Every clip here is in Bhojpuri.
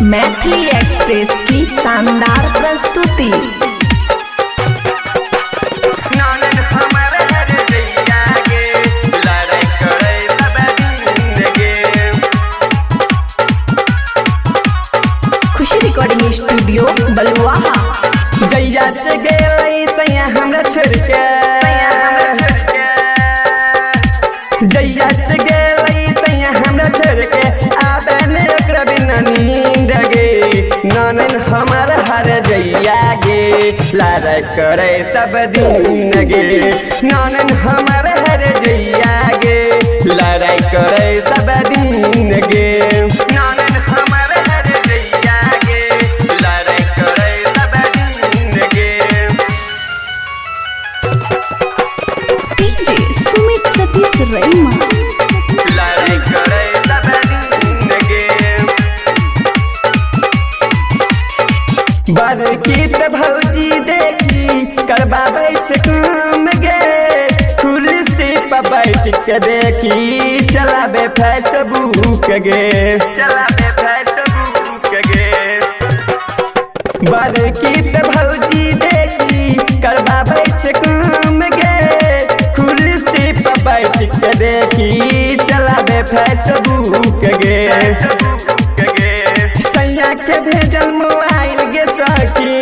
मैथिली एक्सप्रेस की शानदार प्रस्तुति। खुशी रिकॉर्डिंग स्टूडियो बलुआहा। जैया से गेलै सैया हमरा छोड़ के, जैया से गेलै सैया हमरा छोड़ के, आबे ने ओकरा बिना नींद गे। ननन हमर हर जैया गे, लड़ाई करे सब दिन गे। ननन हमर हर जैया गे, लड़ाई करे सब दिन गे। ननन हमर हर जैया गे, लड़ाई करे सब दिन गे। डीजे सुमित सतीश रईमा। लड़ाई करे सब दिन गे। बड़की त भौजी देखी करबाबै छै काम गे। कुर्सी पर बैठ के देखी चलाबे फेसबुक गे, चलाबे फेसबुक गे। बड़की त भौजी देखी करबाबै छै काम गे। कुर्सी पर बैठ के देखी चलाबे फेसबुक गे। सैया के भेजल मोबाइल गे सखी,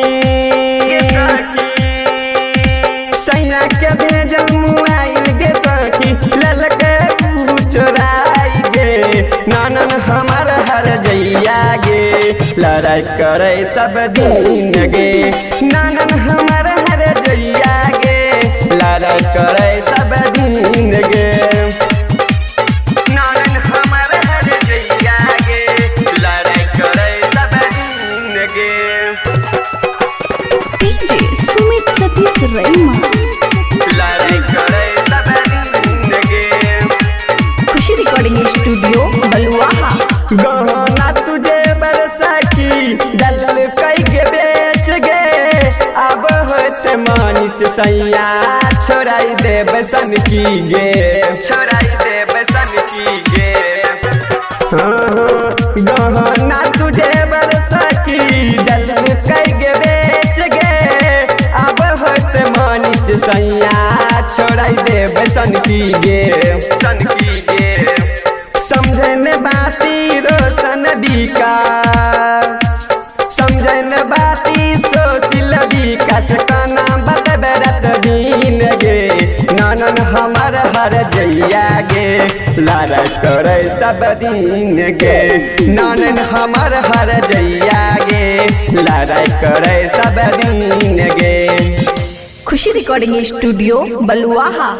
सैया के भेजल मोबाइल गे सखी, ललके चोराई गे। ननन हमर हर जैया गे, लड़ाई करे सब दिन गे। ननन हमर हर जैया गे, लड़ाई करे सब दिन गे। ननन हमर हर जैया गे, लड़ाई करे सब दिन गे। डीजे सुमित सतीश रईमा। लड़ाई करे सब दिन गे। खुशी रिकॉर्डिंग स्टूडियो बलुआहा। गहना तुझे बरसाकी दल कई के बेच गे। अब होत मानिस सैया छोड़ाई देब सन की गे, छोड़ाई देब सन की गे। गहना तुझे बरसाकी दल कई के बेच गे। अब होत मानिस सैया छोड़ाई देब सन की गे, सन की गे। समझन बाती रोशन विकास, समझन बाती सोचिल विकास, काना बतबे रात दिन गे। ननन हमर हर जैया गे, लड़ाई करे सब दिन गे। ननन हमर हर जैया गे, लड़ाई करे सब दिन गे। खुशी रिकॉर्डिंग स्टूडियो बलुआहा।